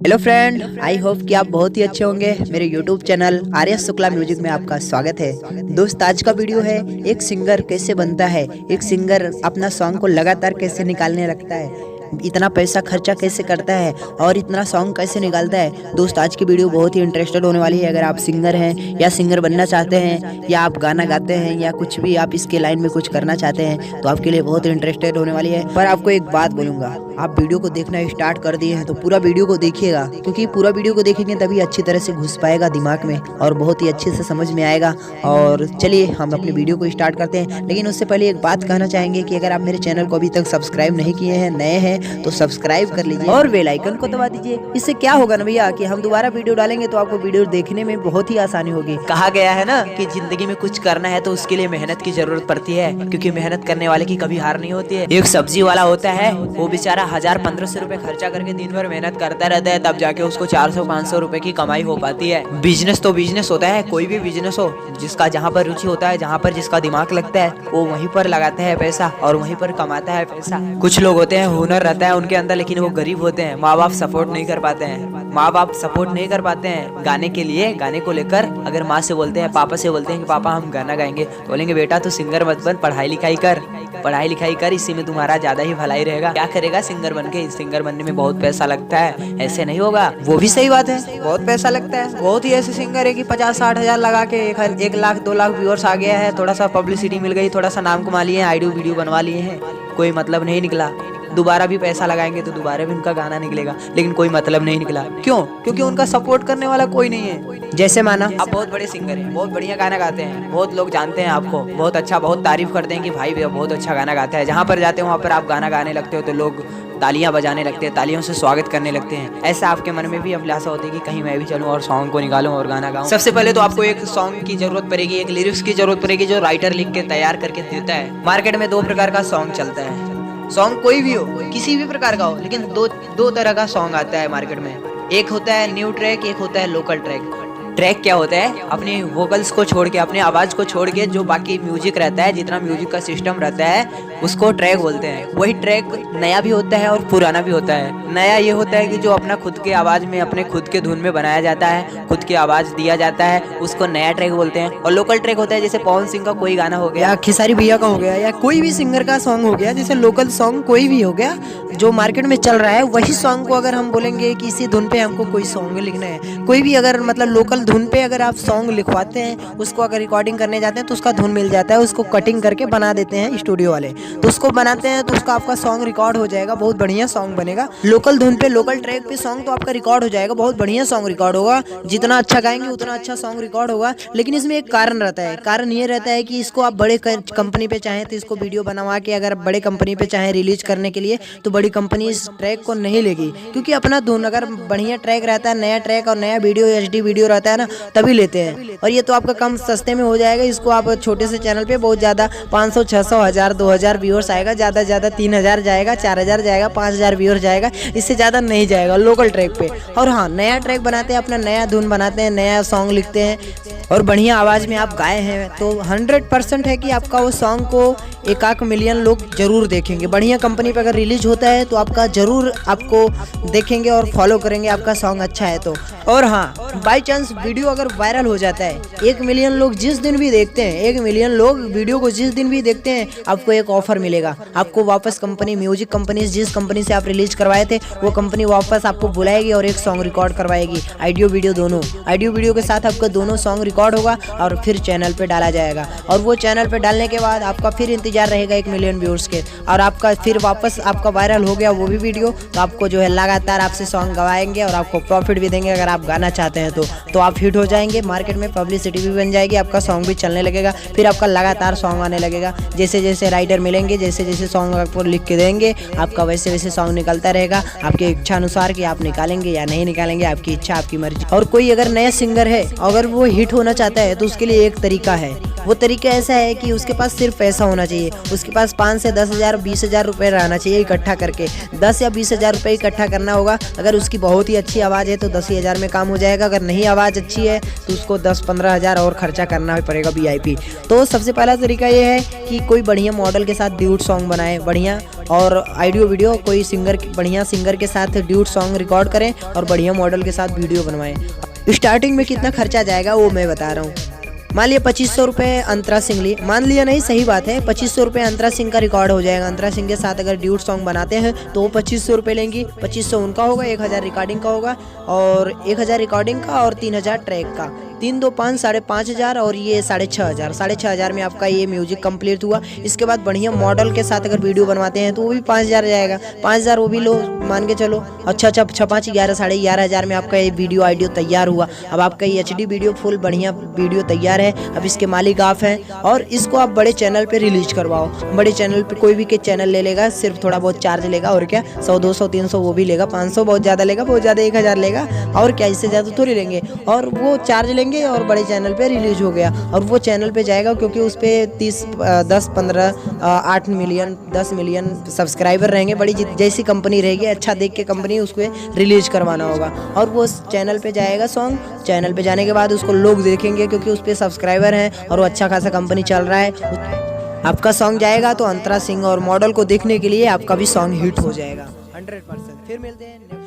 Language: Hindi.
हेलो फ्रेंड, आई होप कि आप बहुत ही अच्छे होंगे। मेरे यूट्यूब चैनल आर्यस शुक्ला म्यूजिक में आपका स्वागत है। दोस्त, आज का वीडियो है एक सिंगर कैसे बनता है, एक सिंगर अपना सॉन्ग को लगातार कैसे निकालने लगता है, इतना पैसा खर्चा कैसे करता है और इतना सॉन्ग कैसे निकालता है। दोस्त, आज की वीडियो बहुत ही इंटरेस्टेड होने वाली है। अगर आप सिंगर हैं या सिंगर बनना चाहते हैं या आप गाना गाते हैं या कुछ भी आप इसके लाइन में कुछ करना चाहते हैं तो आपके लिए बहुत इंटरेस्टेड होने वाली है। पर आपको एक बात बोलूँगा, आप वीडियो को देखना स्टार्ट कर दिए हैं तो पूरा वीडियो को देखिएगा, क्योंकि पूरा वीडियो को देखेंगे तभी अच्छी तरह से घुस पाएगा दिमाग में और बहुत ही अच्छे से समझ में आएगा। और चलिए हम अपनी वीडियो को स्टार्ट करते हैं। लेकिन उससे पहले एक बात कहना चाहेंगे कि अगर आप मेरे चैनल को अभी तक सब्सक्राइब नहीं किए हैं, नए हैं, तो सब्सक्राइब कर लीजिए और बेल आइकन को दबा दीजिए। इससे क्या होगा ना भैया कि हम दोबारा वीडियो डालेंगे तो आपको वीडियो देखने में बहुत ही आसानी होगी। कहा गया है ना कि जिंदगी में कुछ करना है तो उसके लिए मेहनत की जरूरत पड़ती है, क्योंकि मेहनत करने वाले की कभी हार नहीं होती है। एक सब्जी वाला होता है, वो बेचारा 1000-1500 रुपए खर्चा करके दिन भर मेहनत करता रहता है, तब जाके उसको 400-500 रुपए की कमाई हो पाती है। बिजनेस तो बिजनेस होता है, कोई भी बिजनेस हो, जिसका जहाँ पर रुचि होता है, जहाँ पर जिसका दिमाग लगता है, वो वहीं पर लगाता है पैसा और वहीं पर कमाता है पैसा। कुछ लोग होते हैं हुनर रहता है उनके अंदर, लेकिन वो गरीब होते हैं, माँ बाप सपोर्ट नहीं कर पाते हैं। माँ बाप सपोर्ट नहीं कर पाते हैं गाने के लिए, गाने को लेकर अगर माँ से बोलते हैं, पापा से बोलते हैं कि पापा हम गाना गाएंगे, तो बोलेंगे बेटा तू सिंगर मत बन, पढ़ाई लिखाई कर, पढ़ाई लिखाई कर, इसी में तुम्हारा ज्यादा ही भलाई रहेगा। क्या करेगा सिंगर बन के? सिंगर बनने में बहुत पैसा लगता है, ऐसे नहीं होगा। वो भी सही बात है, बहुत पैसा लगता है। बहुत ही ऐसे सिंगर है कि 50-60 हजार लगा के 1 लाख 2 लाख व्यूअर्स आ गया है, थोड़ा सा पब्लिसिटी मिल गई, थोड़ा सा नाम कमा लिए, ऑडियो वीडियो बनवा लिए हैं, कोई मतलब नहीं निकला। दोबारा भी पैसा लगाएंगे तो दोबारा भी उनका गाना निकलेगा, लेकिन कोई मतलब नहीं निकला। क्यों? क्योंकि उनका सपोर्ट करने वाला कोई नहीं है। जैसे माना आप बहुत बड़े सिंगर हैं, बहुत बढ़िया गाना गाते हैं, बहुत लोग जानते हैं आपको, बहुत अच्छा, बहुत तारीफ करते हैं कि भाई बहुत अच्छा गाना गाता है। जहाँ पर जाते हो वहाँ पर आप गाना गाने लगते हो तो लोग तालियां बजाने लगते हैं, तालियों से स्वागत करने लगते हैं। ऐसा आपके मन में भी अभिलाषा होती है कि कहीं मैं भी चलूं और सॉन्ग को निकालूं और गाना गाऊं। सबसे पहले तो आपको एक सॉन्ग की जरूरत पड़ेगी, एक लिरिक्स की जरूरत पड़ेगी जो राइटर लिख के तैयार करके देता है। मार्केट में 2 प्रकार का सॉन्ग चलता है। सॉन्ग कोई भी हो, किसी भी प्रकार का हो, लेकिन दो तरह का सॉन्ग आता है मार्केट में। एक होता है न्यू ट्रैक, एक होता है लोकल ट्रैक। ट्रैक क्या होता है? अपनी वोकल्स को छोड़ के, अपनी आवाज को छोड़ के जो बाकी म्यूजिक रहता है, जितना म्यूजिक का सिस्टम रहता है, उसको ट्रैक बोलते हैं। वही ट्रैक नया भी होता है और पुराना भी होता है। नया ये होता है कि जो अपना खुद के आवाज में, अपने खुद के धुन में बनाया जाता है, खुद की आवाज दिया जाता है, उसको नया ट्रैक बोलते हैं। और लोकल ट्रैक होता है जैसे पवन सिंह का कोई गाना हो गया, खेसारी भैया का हो गया, या कोई भी सिंगर का सॉन्ग हो गया, जैसे लोकल सॉन्ग कोई भी हो गया जो मार्केट में चल रहा है, वही सॉन्ग को अगर हम बोलेंगे कि इसी धुन पे हमको कोई सॉन्ग लिखना है, कोई भी अगर मतलब लोकल धुन पे अगर आप सॉन्ग लिखवाते हैं, उसको अगर रिकॉर्डिंग करने जाते हैं तो उसका धुन मिल जाता है, उसको कटिंग करके बना देते हैं स्टूडियो वाले, तो उसको बनाते हैं तो उसका आपका सॉन्ग रिकॉर्ड हो जाएगा, बहुत बढ़िया सॉन्ग बनेगा। लोकल धुन पे, लोकल ट्रैक पे सॉन्ग तो आपका रिकॉर्ड हो जाएगा, बहुत बढ़िया सॉन्ग रिकॉर्ड होगा, जितना अच्छा गाएंगे उतना अच्छा सॉन्ग रिकॉर्ड होगा। लेकिन इसमें एक कारण रहता है, कारण ये रहता है कि इसको आप बड़े कंपनी पे चाहें तो इसको वीडियो बनवा के अगर बड़े कंपनी पे चाहें रिलीज करने के लिए, तो बड़ी कंपनी इस ट्रैक को नहीं लेगी, क्योंकि अपना धुन अगर बढ़िया ट्रैक रहता है, नया ट्रैक और नया वीडियो HD वीडियो रहता है ना, तभी लेते हैं। और ये तो आपका कम सस्ते में हो जाएगा। इसको आप छोटे से चैनल पे बहुत ज़्यादा 500, 600, 1000, 2000 व्यूअर्स आएगा, ज़्यादा से ज़्यादा 3000 जाएगा, 4000 जाएगा, 5000 व्यूअर्स जाएगा, इससे ज़्यादा नहीं जाएगा लोकल ट्रैक पे। और हाँ, नया ट्रैक बनाते हैं, अपना नया धुन बनाते हैं, नया सॉन्ग लिखते हैं और बढ़िया आवाज़ में आप गाए हैं तो 100% है कि आपका वो सॉन्ग को 1 मिलियन लोग जरूर देखेंगे। बढ़िया कंपनी पे अगर रिलीज होता है तो आपका जरूर आपको देखेंगे और फॉलो करेंगे, आपका सॉन्ग अच्छा है तो। और हाँ, बाई चांस वीडियो अगर वायरल हो जाता है, 1 मिलियन लोग जिस दिन भी देखते हैं, 1 मिलियन लोग वीडियो को जिस दिन भी देखते हैं, आपको एक ऑफर मिलेगा। आपको वापस कंपनी, म्यूजिक कंपनी, जिस कंपनी से आप रिलीज करवाए थे वो कंपनी वापस आपको बुलाएगी और एक सॉन्ग रिकॉर्ड करवाएगी, ऑडियो वीडियो दोनों। ऑडियो वीडियो के साथ आपका दोनों सॉन्ग रिकॉर्ड होगा और फिर चैनल पे डाला जाएगा। और वो चैनल पे डालने के बाद आपका फिर इंतजार रहेगा 1 मिलियन व्यूअर्स के, और आपका फिर वापस आपका वायरल हो गया वो भी वीडियो, तो आपको जो है लगातार आपसे सॉन्ग गवाएंगे और आपको प्रॉफिट भी देंगे। अगर आप गाना चाहते हैं तो आप हिट हो जाएंगे, मार्केट में पब्लिसिटी भी बन जाएगी, आपका सॉन्ग भी चलने लगेगा, फिर आपका लगातार सॉन्ग आने लगेगा। जैसे जैसे राइटर मिलेंगे, जैसे जैसे सॉन्ग आपको लिख के देंगे, आपका वैसे वैसे सॉन्ग निकलता रहेगा, आपकी इच्छा अनुसार कि आप निकालेंगे या नहीं निकालेंगे, आपकी इच्छा, आपकी मर्जी। और कोई अगर नया सिंगर है, अगर वो हिट होना चाहता है तो उसके लिए एक तरीका है। वो तरीका ऐसा है कि उसके पास सिर्फ पैसा होना चाहिए, उसके पास 5 से 10,000, 20,000 रुपये रहना चाहिए इकट्ठा करके। 10 या 20,000 रुपये इकट्ठा करना होगा। अगर उसकी बहुत ही अच्छी आवाज़ है तो 10,000 में काम हो जाएगा, अगर नहीं आवाज़ अच्छी है तो उसको 10-15 हज़ार और खर्चा करना पड़ेगा VIP। तो सबसे पहला तरीका ये है कि कोई बढ़िया मॉडल के साथ ड्यूट सॉन्ग बनाए, बढ़िया और ऑडियो वीडियो कोई सिंगर, बढ़िया सिंगर के साथ ड्यूट सॉन्ग रिकॉर्ड करें और बढ़िया मॉडल के साथ वीडियो बनवाएं। स्टार्टिंग में कितना खर्चा जाएगा वो मैं बता रहा हूँ। मान लिया 2500 रुपये अंतरा सिंह ली, मान लिया नहीं, सही बात है, 2500 रुपये अंतरा सिंह का रिकॉर्ड हो जाएगा। अंतरा सिंह के साथ अगर ड्यूट सॉन्ग बनाते हैं तो वो 2500 रुपये लेंगी। 2500 उनका होगा, 1000 रिकॉर्डिंग का होगा, और 1000 रिकॉर्डिंग का और 3000 ट्रैक का, 3 2 5 5,500 और ये 6,500। 6,500 में आपका ये म्यूजिक कंप्लीट हुआ। इसके बाद बढ़िया मॉडल के साथ अगर वीडियो बनवाते हैं तो वो भी 5,000 जाएगा। 5,000 वो भी लो, मान के चलो। अच्छा 5 11 11,500 में आपका ये वीडियो ऑडियो तैयार हुआ। अब आपका ये HD वीडियो फुल बढ़िया वीडियो तैयार है। अब इसके मालिक आप हैं और इसको आप बड़े चैनल पे रिलीज करवाओ। बड़े चैनल पे कोई भी के चैनल ले लेगा, सिर्फ थोड़ा बहुत चार्ज लेगा, और क्या 100 200 300 वो भी लेगा, 500 बहुत ज़्यादा लेगा, बहुत ज़्यादा 1000 लेगा, और क्या इससे ज़्यादा थोड़ी लेंगे। और वो चार्ज लेंगे और बड़े चैनल पे रिलीज हो गया, और वो चैनल पे जाएगा क्योंकि उस पर 10 15 8 मिलियन 10 मिलियन सब्सक्राइबर रहेंगे। बड़ी जैसी कंपनी रहेगी, अच्छा देख के कंपनी उसको रिलीज करवाना होगा, और वो चैनल पे जाएगा सॉन्ग। चैनल पे जाने के बाद उसको लोग देखेंगे क्योंकि उस पर सब्सक्राइबर हैं और वो अच्छा खासा कंपनी चल रहा है। आपका सॉन्ग जाएगा तो अंतरा सिंह और मॉडल को देखने के लिए आपका भी सॉन्ग हिट हो जाएगा 100%। फिर मिलते हैं।